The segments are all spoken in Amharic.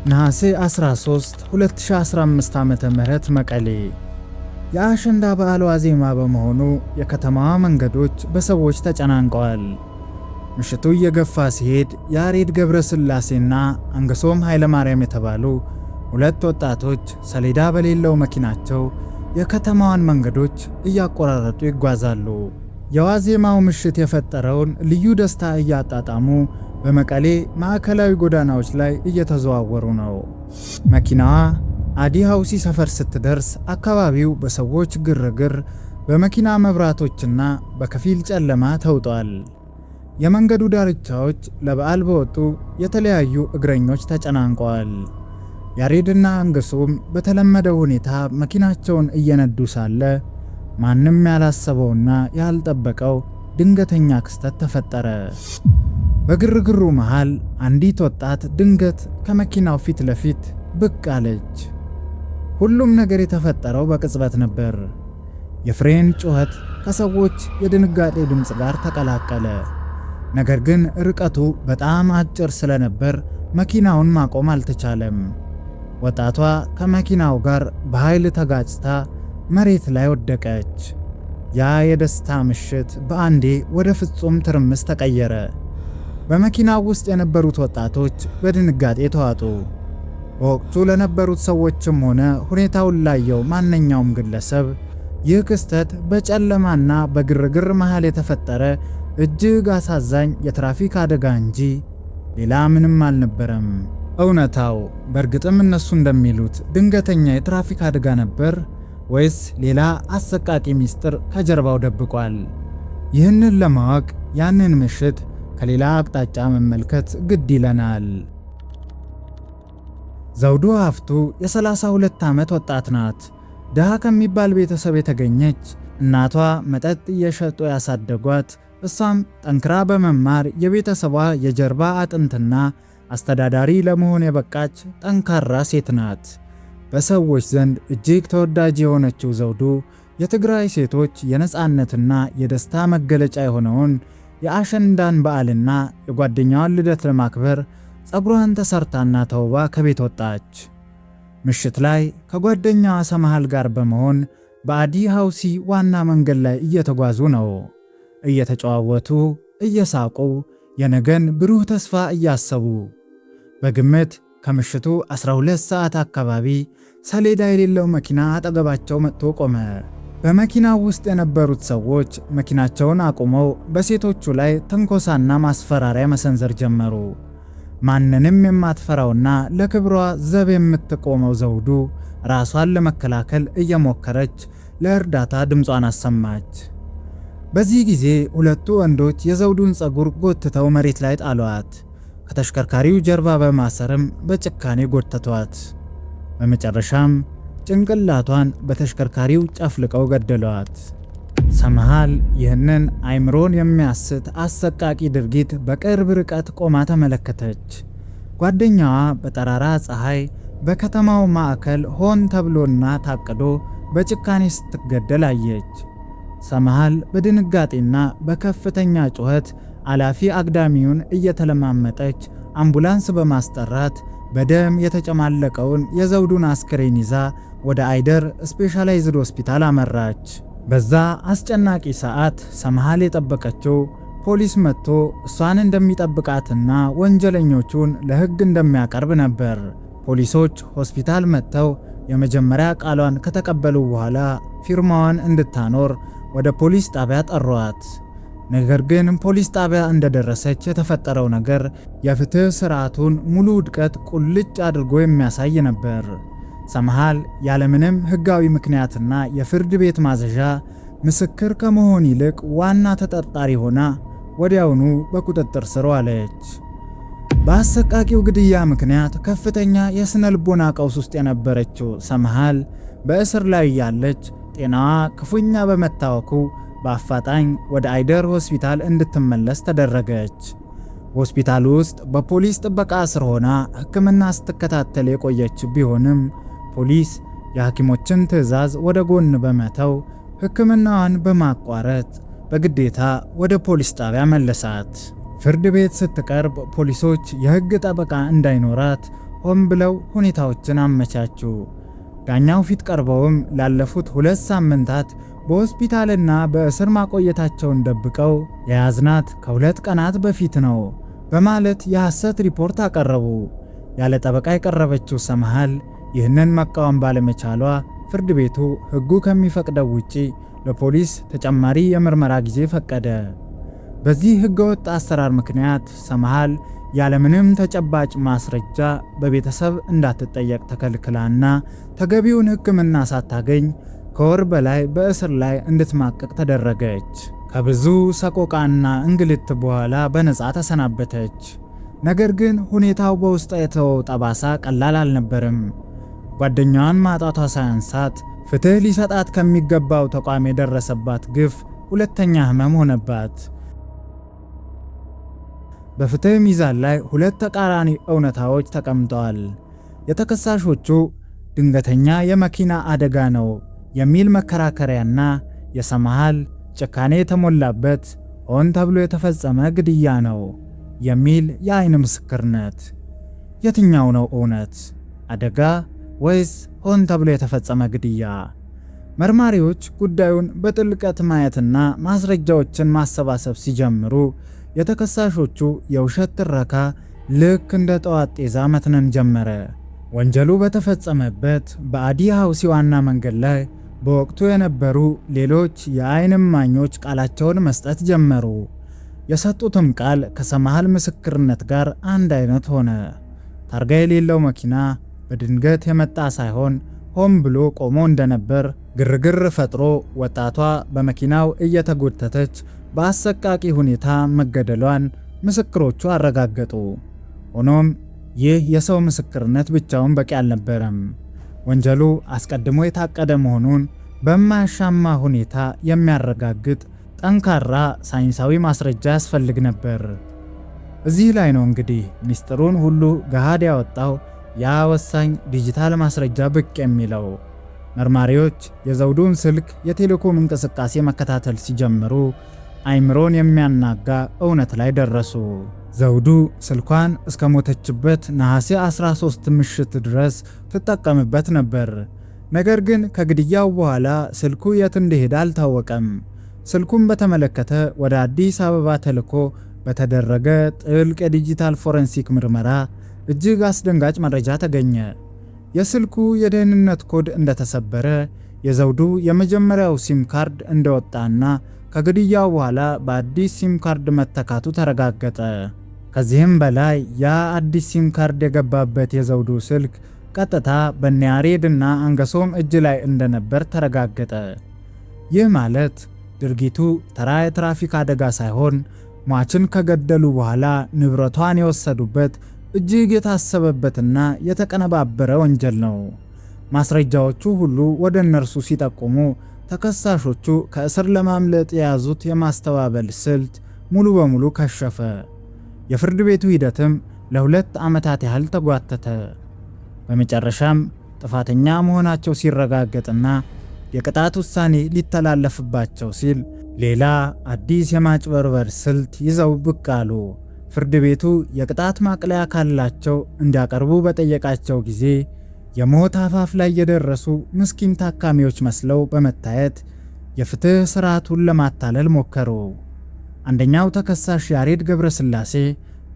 ነሐሴ 13 2015 ዓ.ም መቀሌ። የአሸንዳ በዓል ዋዜማ በመሆኑ የከተማዋ መንገዶች በሰዎች ተጨናንቀዋል። ምሽቱ እየገፋ ሲሄድ ያሬድ ገብረስላሴና አንገሶም ኃይለማርያም የተባሉ ሁለት ወጣቶች ሰሌዳ በሌለው መኪናቸው የከተማዋን መንገዶች እያቆራረጡ ይጓዛሉ። የዋዜማው ምሽት የፈጠረውን ልዩ ደስታ እያጣጣሙ በመቀሌ ማዕከላዊ ጎዳናዎች ላይ እየተዘዋወሩ ነው። መኪናዋ አዲ ሃውሲ ሰፈር ስትደርስ አካባቢው በሰዎች ግርግር፣ በመኪና መብራቶችና በከፊል ጨለማ ተውጧል። የመንገዱ ዳርቻዎች ለበዓል በወጡ የተለያዩ እግረኞች ተጨናንቀዋል። ያሬድና አንገሶም በተለመደው ሁኔታ መኪናቸውን እየነዱ ሳለ ማንም ያላሰበውና ያልጠበቀው ድንገተኛ ክስተት ተፈጠረ። በግርግሩ መሃል አንዲት ወጣት ድንገት ከመኪናው ፊት ለፊት ብቅ አለች። ሁሉም ነገር የተፈጠረው በቅጽበት ነበር። የፍሬን ጩኸት ከሰዎች የድንጋጤ ድምፅ ጋር ተቀላቀለ። ነገር ግን ርቀቱ በጣም አጭር ስለነበር መኪናውን ማቆም አልተቻለም። ወጣቷ ከመኪናው ጋር በኃይል ተጋጭታ መሬት ላይ ወደቀች። ያ የደስታ ምሽት በአንዴ ወደ ፍጹም ትርምስ ተቀየረ። በመኪናው ውስጥ የነበሩት ወጣቶች በድንጋጤ ተዋጡ። በወቅቱ ለነበሩት ሰዎችም ሆነ ሁኔታውን ላየው ማንኛውም ግለሰብ ይህ ክስተት በጨለማና በግርግር መሃል የተፈጠረ እጅግ አሳዛኝ የትራፊክ አደጋ እንጂ ሌላ ምንም አልነበረም። እውነታው በእርግጥም እነሱ እንደሚሉት ድንገተኛ የትራፊክ አደጋ ነበር ወይስ ሌላ አሰቃቂ ሚስጥር ከጀርባው ደብቋል? ይህንን ለማወቅ ያንን ምሽት ከሌላ አቅጣጫ መመልከት ግድ ይለናል። ዘውዱ ሀፍቱ የ32 ዓመት ወጣት ናት። ድሃ ከሚባል ቤተሰብ የተገኘች፣ እናቷ መጠጥ እየሸጡ ያሳደጓት፣ እሷም ጠንክራ በመማር የቤተሰቧ የጀርባ አጥንትና አስተዳዳሪ ለመሆን የበቃች ጠንካራ ሴት ናት። በሰዎች ዘንድ እጅግ ተወዳጅ የሆነችው ዘውዱ የትግራይ ሴቶች የነፃነትና የደስታ መገለጫ የሆነውን የአሸንዳን በዓልና የጓደኛዋን ልደት ለማክበር ፀጉሯን ተሰርታና ተውባ ከቤት ወጣች። ምሽት ላይ ከጓደኛዋ ሰመሃል ጋር በመሆን በአዲ ሃውሲ ዋና መንገድ ላይ እየተጓዙ ነው። እየተጨዋወቱ፣ እየሳቁ፣ የነገን ብሩህ ተስፋ እያሰቡ። በግምት ከምሽቱ 12 ሰዓት አካባቢ ሰሌዳ የሌለው መኪና አጠገባቸው መጥቶ ቆመ። በመኪናው ውስጥ የነበሩት ሰዎች መኪናቸውን አቁመው በሴቶቹ ላይ ትንኮሳና ማስፈራሪያ መሰንዘር ጀመሩ። ማንንም የማትፈራውና ለክብሯ ዘብ የምትቆመው ዘውዱ ራሷን ለመከላከል እየሞከረች ለእርዳታ ድምጿን አሰማች። በዚህ ጊዜ ሁለቱ ወንዶች የዘውዱን ፀጉር ጎትተው መሬት ላይ ጣሏት። ከተሽከርካሪው ጀርባ በማሰርም በጭካኔ ጎተቷት። በመጨረሻም ጭንቅላቷን በተሽከርካሪው ጨፍልቀው ገደሏት። ሰመሃል ይህንን አይምሮን የሚያስት አሰቃቂ ድርጊት በቅርብ ርቀት ቆማ ተመለከተች። ጓደኛዋ በጠራራ ፀሐይ በከተማው ማዕከል ሆን ተብሎና ታቅዶ በጭካኔ ስትገደል አየች። ሰመሃል በድንጋጤና በከፍተኛ ጩኸት አላፊ አግዳሚውን እየተለማመጠች አምቡላንስ በማስጠራት በደም የተጨማለቀውን የዘውዱን አስክሬን ይዛ ወደ አይደር ስፔሻላይዝድ ሆስፒታል አመራች። በዛ አስጨናቂ ሰዓት ሰመሃል የጠበቀችው ፖሊስ መጥቶ እሷን እንደሚጠብቃትና ወንጀለኞቹን ለሕግ እንደሚያቀርብ ነበር። ፖሊሶች ሆስፒታል መጥተው የመጀመሪያ ቃሏን ከተቀበሉ በኋላ ፊርማዋን እንድታኖር ወደ ፖሊስ ጣቢያ ጠሯት። ነገር ግን ፖሊስ ጣቢያ እንደደረሰች የተፈጠረው ነገር የፍትህ ስርዓቱን ሙሉ ውድቀት ቁልጭ አድርጎ የሚያሳይ ነበር። ሰመሃል ያለምንም ህጋዊ ምክንያትና የፍርድ ቤት ማዘዣ ምስክር ከመሆን ይልቅ ዋና ተጠርጣሪ ሆና ወዲያውኑ በቁጥጥር ስር ዋለች። በአሰቃቂው ግድያ ምክንያት ከፍተኛ የስነ ልቦና ቀውስ ውስጥ የነበረችው ሰመሃል በእስር ላይ ያለች ጤናዋ ክፉኛ በመታወኩ በአፋጣኝ ወደ አይደር ሆስፒታል እንድትመለስ ተደረገች። ሆስፒታሉ ውስጥ በፖሊስ ጥበቃ ስር ሆና ሕክምና ስትከታተል የቆየች ቢሆንም ፖሊስ የሐኪሞችን ትዕዛዝ ወደ ጎን በመተው ሕክምናዋን በማቋረጥ በግዴታ ወደ ፖሊስ ጣቢያ መለሳት። ፍርድ ቤት ስትቀርብ ፖሊሶች የሕግ ጠበቃ እንዳይኖራት ሆን ብለው ሁኔታዎችን አመቻቹ። ዳኛው ፊት ቀርበውም ላለፉት 2 ሳምንታት በሆስፒታልና በእስር ማቆየታቸውን ደብቀው የያዝናት ከ2 ቀናት በፊት ነው በማለት የሐሰት ሪፖርት አቀረቡ። ያለ ጠበቃ የቀረበችው ሰምሃል ይህንን መቃወም ባለመቻሏ ፍርድ ቤቱ ሕጉ ከሚፈቅደው ውጪ ለፖሊስ ተጨማሪ የምርመራ ጊዜ ፈቀደ። በዚህ ሕገወጥ አሰራር ምክንያት ሰምሃል ያለምንም ተጨባጭ ማስረጃ በቤተሰብ እንዳትጠየቅ ተከልክላና ተገቢውን ሕክምና ሳታገኝ ከወር በላይ በእስር ላይ እንድትማቀቅ ተደረገች። ከብዙ ሰቆቃና እንግልት በኋላ በነፃ ተሰናበተች። ነገር ግን ሁኔታው በውስጧ የተወው ጠባሳ ቀላል አልነበረም። ጓደኛዋን ማጣቷ ሳያንሳት ፍትህ ሊሰጣት ከሚገባው ተቋም የደረሰባት ግፍ ሁለተኛ ህመም ሆነባት። በፍትህ ሚዛን ላይ 2 ተቃራኒ እውነታዎች ተቀምጠዋል። የተከሳሾቹ ድንገተኛ የመኪና አደጋ ነው የሚል መከራከሪያና የሰምሃል ጭካኔ የተሞላበት ሆን ተብሎ የተፈጸመ ግድያ ነው የሚል የአይን ምስክርነት። የትኛው ነው እውነት? አደጋ ወይስ ሆን ተብሎ የተፈጸመ ግድያ? መርማሪዎች ጉዳዩን በጥልቀት ማየትና ማስረጃዎችን ማሰባሰብ ሲጀምሩ የተከሳሾቹ የውሸት ትረካ ልክ እንደ ጠዋት ጤዛ መትነን ጀመረ። ወንጀሉ በተፈጸመበት በአዲ ሃውሲ ዋና መንገድ ላይ በወቅቱ የነበሩ ሌሎች የአይን እማኞች ቃላቸውን መስጠት ጀመሩ። የሰጡትም ቃል ከሰምሃል ምስክርነት ጋር አንድ አይነት ሆነ። ታርጋ የሌለው መኪና በድንገት የመጣ ሳይሆን ሆን ብሎ ቆሞ እንደነበር፣ ግርግር ፈጥሮ ወጣቷ በመኪናው እየተጎተተች በአሰቃቂ ሁኔታ መገደሏን ምስክሮቹ አረጋገጡ። ሆኖም ይህ የሰው ምስክርነት ብቻውን በቂ አልነበረም። ወንጀሉ አስቀድሞ የታቀደ መሆኑን በማያሻማ ሁኔታ የሚያረጋግጥ ጠንካራ ሳይንሳዊ ማስረጃ ያስፈልግ ነበር። እዚህ ላይ ነው እንግዲህ ሚስጥሩን ሁሉ ገሃድ ያወጣው ያ ወሳኝ ዲጂታል ማስረጃ ብቅ የሚለው። መርማሪዎች የዘውዱን ስልክ የቴሌኮም እንቅስቃሴ መከታተል ሲጀምሩ አይምሮን የሚያናጋ እውነት ላይ ደረሱ። ዘውዱ ስልኳን እስከ ሞተችበት ነሐሴ 13 ምሽት ድረስ ትጠቀምበት ነበር። ነገር ግን ከግድያው በኋላ ስልኩ የት እንደሄደ አልታወቀም። ስልኩን በተመለከተ ወደ አዲስ አበባ ተልኮ በተደረገ ጥልቅ የዲጂታል ፎረንሲክ ምርመራ እጅግ አስደንጋጭ መረጃ ተገኘ። የስልኩ የደህንነት ኮድ እንደተሰበረ፣ የዘውዱ የመጀመሪያው ሲም ካርድ እንደወጣና ከግድያው በኋላ በአዲስ ሲም ካርድ መተካቱ ተረጋገጠ። ከዚህም በላይ ያ አዲስ ሲም ካርድ የገባበት የዘውዱ ስልክ ቀጥታ በኒያሬድና አንገሶም እጅ ላይ እንደነበር ተረጋገጠ። ይህ ማለት ድርጊቱ ተራ የትራፊክ አደጋ ሳይሆን ሟችን ከገደሉ በኋላ ንብረቷን የወሰዱበት እጅግ የታሰበበትና የተቀነባበረ ወንጀል ነው። ማስረጃዎቹ ሁሉ ወደ እነርሱ ሲጠቁሙ ተከሳሾቹ ከእስር ለማምለጥ የያዙት የማስተባበል ስልት ሙሉ በሙሉ ከሸፈ። የፍርድ ቤቱ ሂደትም ለ2 ዓመታት ያህል ተጓተተ። በመጨረሻም ጥፋተኛ መሆናቸው ሲረጋገጥና የቅጣት ውሳኔ ሊተላለፍባቸው ሲል ሌላ አዲስ የማጭበርበር ስልት ይዘው ብቅ አሉ። ፍርድ ቤቱ የቅጣት ማቅለያ ካላቸው እንዲያቀርቡ በጠየቃቸው ጊዜ የሞት አፋፍ ላይ የደረሱ ምስኪን ታካሚዎች መስለው በመታየት የፍትህ ስርዓቱን ለማታለል ሞከሩ። አንደኛው ተከሳሽ ያሬድ ገብረስላሴ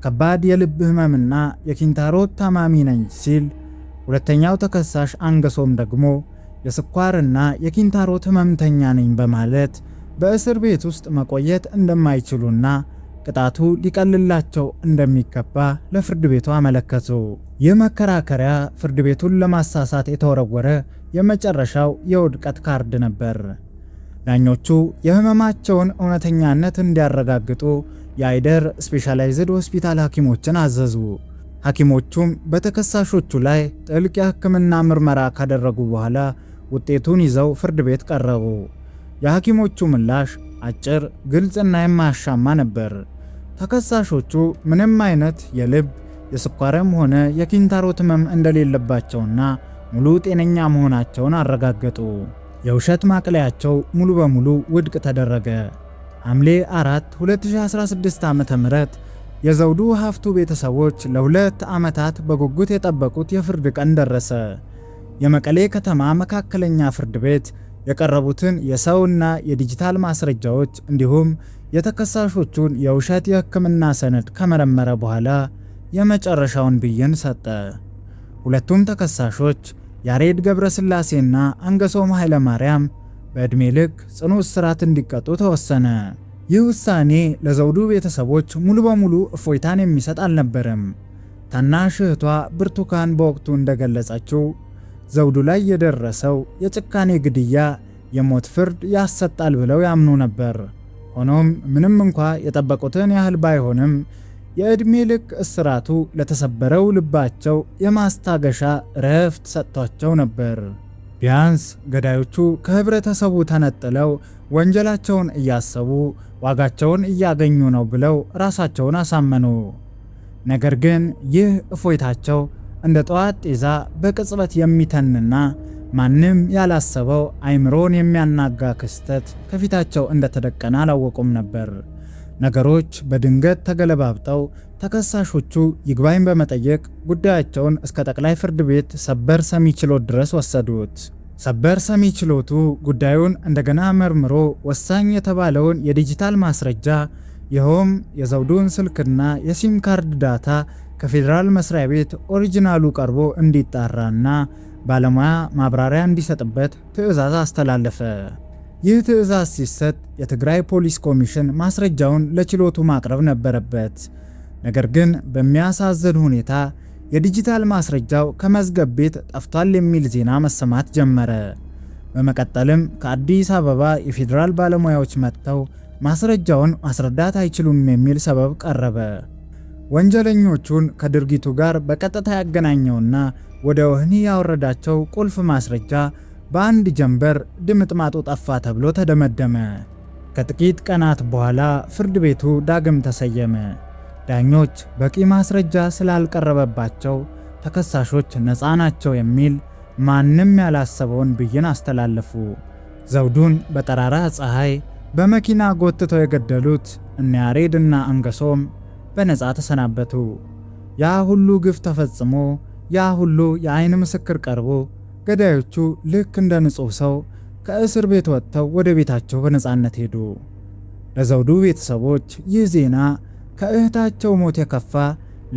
ከባድ የልብ ህመምና የኪንታሮት ታማሚ ነኝ ሲል፣ ሁለተኛው ተከሳሽ አንገሶም ደግሞ የስኳርና የኪንታሮት ህመምተኛ ነኝ በማለት በእስር ቤት ውስጥ መቆየት እንደማይችሉና ቅጣቱ ሊቀልላቸው እንደሚገባ ለፍርድ ቤቱ አመለከቱ። ይህ መከራከሪያ ፍርድ ቤቱን ለማሳሳት የተወረወረ የመጨረሻው የውድቀት ካርድ ነበር። ዳኞቹ የህመማቸውን እውነተኛነት እንዲያረጋግጡ የአይደር ስፔሻላይዝድ ሆስፒታል ሐኪሞችን አዘዙ። ሐኪሞቹም በተከሳሾቹ ላይ ጥልቅ የሕክምና ምርመራ ካደረጉ በኋላ ውጤቱን ይዘው ፍርድ ቤት ቀረቡ። የሐኪሞቹ ምላሽ አጭር፣ ግልጽና የማያሻማ ነበር። ተከሳሾቹ ምንም አይነት የልብ የስኳርም ሆነ የኪንታሮት ህመም እንደሌለባቸውና ሙሉ ጤነኛ መሆናቸውን አረጋገጡ። የውሸት ማቅለያቸው ሙሉ በሙሉ ውድቅ ተደረገ። ሐምሌ 4 2016 ዓ.ም የዘውዱ ሀፍቱ ቤተሰቦች ለ2 ዓመታት በጉጉት የጠበቁት የፍርድ ቀን ደረሰ። የመቀሌ ከተማ መካከለኛ ፍርድ ቤት የቀረቡትን የሰውና የዲጂታል ማስረጃዎች እንዲሁም የተከሳሾቹን የውሸት የሕክምና ሰነድ ከመረመረ በኋላ የመጨረሻውን ብይን ሰጠ። ሁለቱም ተከሳሾች ያሬድ ገብረስላሴና አንገሶም ኃይለማርያም በዕድሜ ልክ ጽኑ እስራት እንዲቀጡ ተወሰነ። ይህ ውሳኔ ለዘውዱ ቤተሰቦች ሙሉ በሙሉ እፎይታን የሚሰጥ አልነበረም። ታናሽ እህቷ ብርቱካን በወቅቱ እንደገለጸችው ዘውዱ ላይ የደረሰው የጭካኔ ግድያ የሞት ፍርድ ያሰጣል ብለው ያምኑ ነበር። ሆኖም ምንም እንኳ የጠበቁትን ያህል ባይሆንም የዕድሜ ልክ እስራቱ ለተሰበረው ልባቸው የማስታገሻ እረፍት ሰጥቷቸው ነበር። ቢያንስ ገዳዮቹ ከህብረተሰቡ ተነጥለው ወንጀላቸውን እያሰቡ ዋጋቸውን እያገኙ ነው ብለው ራሳቸውን አሳመኑ። ነገር ግን ይህ እፎይታቸው እንደ ጠዋት ጤዛ በቅጽበት የሚተንና ማንም ያላሰበው አይምሮን የሚያናጋ ክስተት ከፊታቸው እንደተደቀነ አላወቁም ነበር። ነገሮች በድንገት ተገለባብጠው ተከሳሾቹ ይግባኝ በመጠየቅ ጉዳያቸውን እስከ ጠቅላይ ፍርድ ቤት ሰበር ሰሚ ችሎት ድረስ ወሰዱት። ሰበር ሰሚ ችሎቱ ጉዳዩን እንደገና መርምሮ ወሳኝ የተባለውን የዲጂታል ማስረጃ ይኸውም የዘውዱን ስልክና የሲም ካርድ ዳታ ከፌዴራል መስሪያ ቤት ኦሪጂናሉ ቀርቦ እንዲጣራና ባለሙያ ማብራሪያ እንዲሰጥበት ትዕዛዝ አስተላለፈ። ይህ ትዕዛዝ ሲሰጥ የትግራይ ፖሊስ ኮሚሽን ማስረጃውን ለችሎቱ ማቅረብ ነበረበት። ነገር ግን በሚያሳዝን ሁኔታ የዲጂታል ማስረጃው ከመዝገብ ቤት ጠፍቷል የሚል ዜና መሰማት ጀመረ። በመቀጠልም ከአዲስ አበባ የፌዴራል ባለሙያዎች መጥተው ማስረጃውን ማስረዳት አይችሉም የሚል ሰበብ ቀረበ። ወንጀለኞቹን ከድርጊቱ ጋር በቀጥታ ያገናኘውና ወደ ወህኒ ያወረዳቸው ቁልፍ ማስረጃ በአንድ ጀንበር ድምጥማጡ ጠፋ ተብሎ ተደመደመ። ከጥቂት ቀናት በኋላ ፍርድ ቤቱ ዳግም ተሰየመ። ዳኞች በቂ ማስረጃ ስላልቀረበባቸው ተከሳሾች ነፃ ናቸው የሚል ማንም ያላሰበውን ብይን አስተላለፉ። ዘውዱን በጠራራ ፀሐይ በመኪና ጎትተው የገደሉት እነ ያሬድና አንገሶም በነፃ ተሰናበቱ። ያ ሁሉ ግፍ ተፈጽሞ ያ ሁሉ የአይን ምስክር ቀርቦ ገዳዮቹ ልክ እንደ ንጹህ ሰው ከእስር ቤት ወጥተው ወደ ቤታቸው በነፃነት ሄዱ። ለዘውዱ ቤተሰቦች ይህ ዜና ከእህታቸው ሞት የከፋ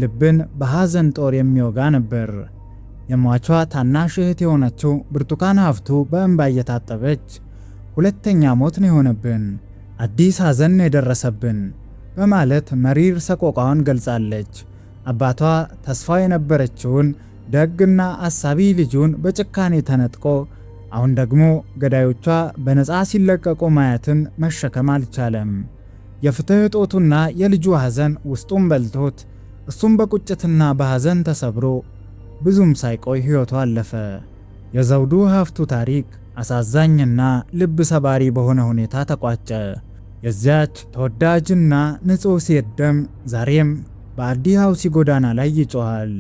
ልብን በሐዘን ጦር የሚወጋ ነበር። የሟቿ ታናሽ እህት የሆነችው ብርቱካን ሀፍቱ በእንባ እየታጠበች ሁለተኛ ሞት ነው የሆነብን፣ አዲስ ሐዘን ነው የደረሰብን በማለት መሪር ሰቆቃዋን ገልጻለች። አባቷ ተስፋ የነበረችውን ደግና አሳቢ ልጁን በጭካኔ ተነጥቆ አሁን ደግሞ ገዳዮቿ በነፃ ሲለቀቁ ማየትን መሸከም አልቻለም። የፍትህ እጦቱና የልጁ ሐዘን ውስጡን በልቶት እሱም በቁጭትና በሐዘን ተሰብሮ ብዙም ሳይቆይ ሕይወቱ አለፈ። የዘውዱ ሀፍቱ ታሪክ አሳዛኝና ልብ ሰባሪ በሆነ ሁኔታ ተቋጨ። የዚያች ተወዳጅና ንጹሕ ሴት ደም ዛሬም በአዲ ሐውሲ ጎዳና ላይ ይጮኻል።